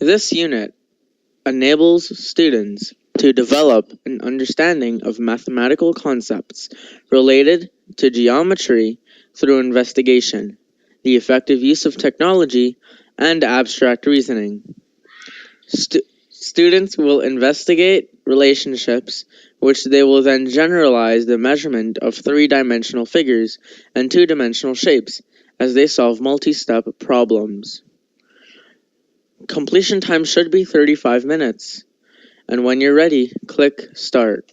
This unit enables students to develop an understanding of mathematical concepts related to geometry through investigation, the effective use of technology, and abstract reasoning. Students will investigate relationships, which they will then generalize the measurement of three-dimensional figures and two-dimensional shapes as they solve multi-step problems. Completion time should be 35 minutes. And when you're ready, click Start.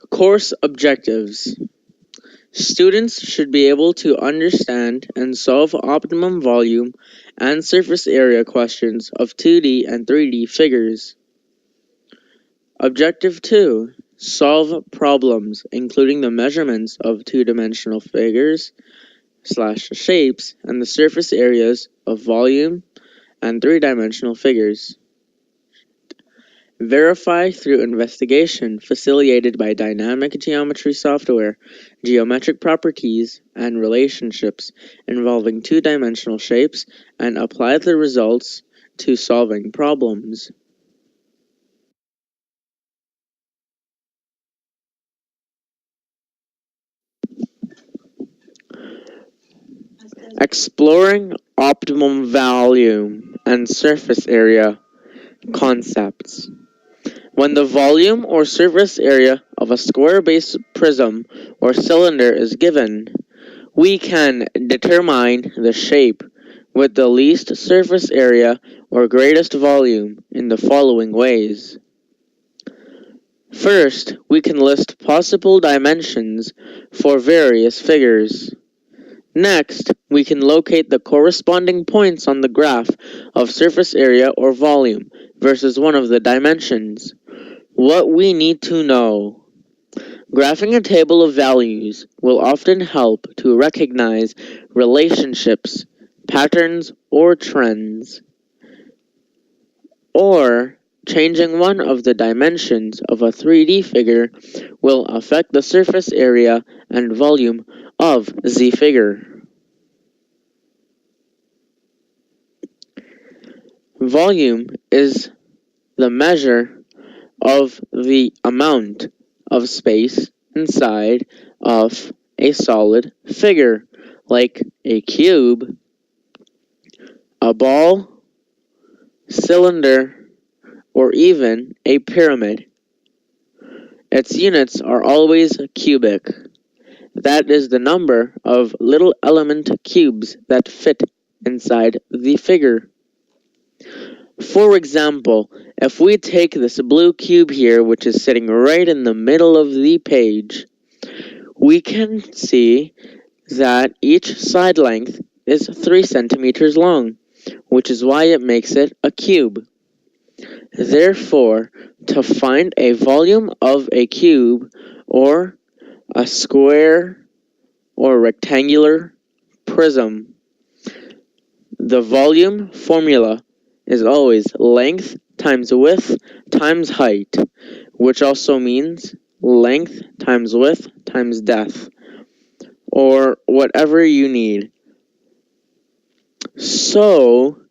Course objectives. Students should be able to understand and solve optimum volume and surface area questions of 2D and 3D figures. Objective 2. Solve problems, including the measurements of two-dimensional figures/shapes and the surface areas of volume and three-dimensional figures. Verify through investigation facilitated by dynamic geometry software, geometric properties, and relationships involving two-dimensional shapes, and apply the results to solving problems. Exploring optimum volume and surface area concepts. When the volume or surface area of a square-based prism or cylinder is given, we can determine the shape with the least surface area or greatest volume in the following ways. First, we can list possible dimensions for various figures. Next, we can locate the corresponding points on the graph of surface area or volume versus one of the dimensions. What we need to know. Graphing a table of values will often help to recognize relationships, patterns, or trends. Or, changing one of the dimensions of a 3D figure will affect the surface area and volume of the figure. Volume is the measure of the amount of space inside of a solid figure, like a cube, a ball, cylinder, or even a pyramid. Its units are always cubic. That is the number of little element cubes that fit inside the figure. For example, if we take this blue cube here, which is sitting right in the middle of the page, we can see that each side length is 3 centimeters long, which is why it makes it a cube. Therefore, to find a volume of a cube or a square or rectangular prism, the volume formula is always length times width times height, which also means length times width times depth, or whatever you need. So,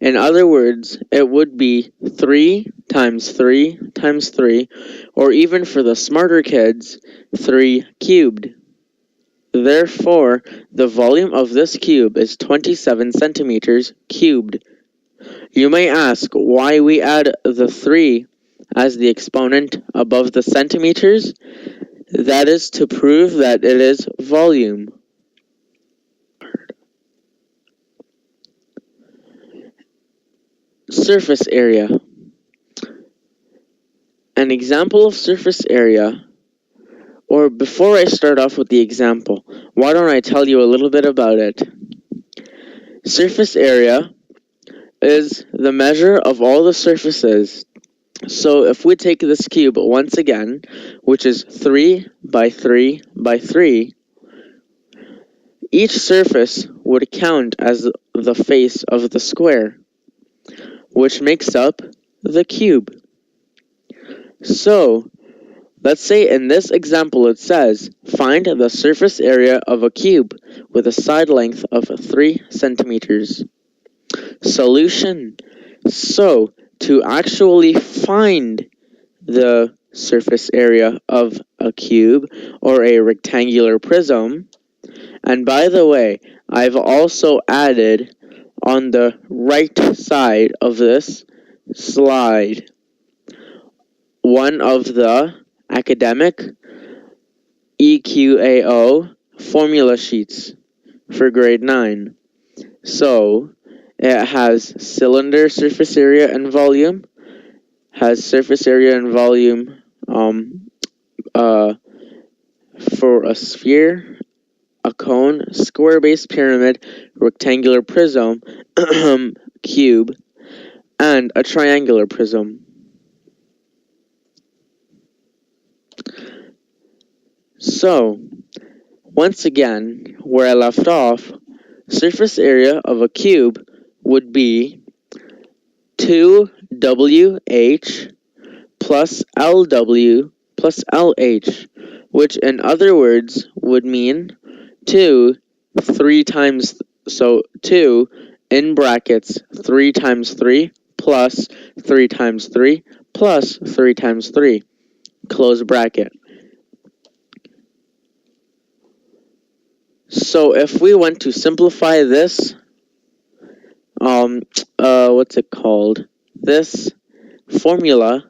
in other words, it would be 3 times 3 times 3, or even for the smarter kids, 3 cubed. Therefore, the volume of this cube is 27 centimeters cubed. You may ask why we add the 3 as the exponent above the centimeters. That is to prove that it is volume. Surface area. An example of surface area, or before I start off with the example, why don't I tell you a little bit about it? Surface area is the measure of all the surfaces So if we take this cube once again, which is 3 by 3 by 3, each surface would count as the face of the square, which makes up the cube. So, let's say in this example it says, find the surface area of a cube with a side length of 3 centimeters. Solution. So, to actually find the surface area of a cube or a rectangular prism, and by the way, I've also added on the right side of this slide one of the academic EQAO formula sheets for grade 9. So, it has cylinder surface area and volume, has surface area and volume for a sphere, a cone, square base pyramid, rectangular prism, cube, and a triangular prism. So, once again, where I left off, surface area of a cube would be 2WH plus LW plus LH, which in other words would mean 2 in brackets 3 times 3 plus 3 times 3 plus 3 times 3, close bracket. So if we want to simplify this, this formula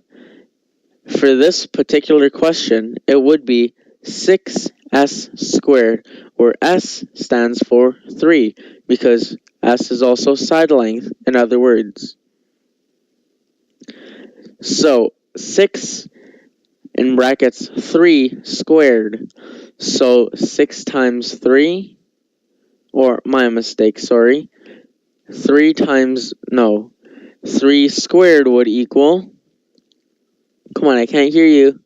for this particular question, it would be 6s squared, where s stands for 3, because s is also side length, in other words. So 6 in brackets 3 squared, so 6 times 3, or my mistake, sorry, 3 squared would equal, come on, I can't hear you,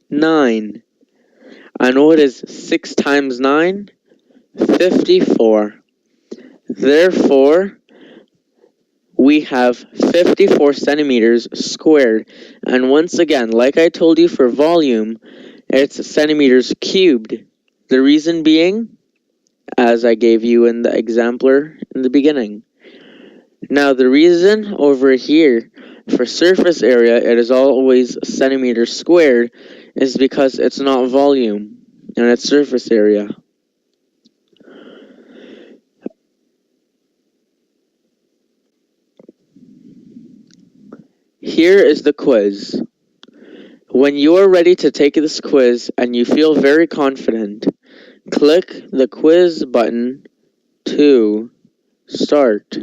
9. And what is 6 times 9? 54. Therefore, we have 54 centimeters squared. And once again, like I told you for volume, it's centimeters cubed. The reason being, as I gave you in the exemplar in the beginning. Now, the reason over here for surface area, it is always centimeters squared, is because it's not volume, and it's surface area. Here is the quiz. When you are ready to take this quiz and you feel very confident, click the quiz button to start.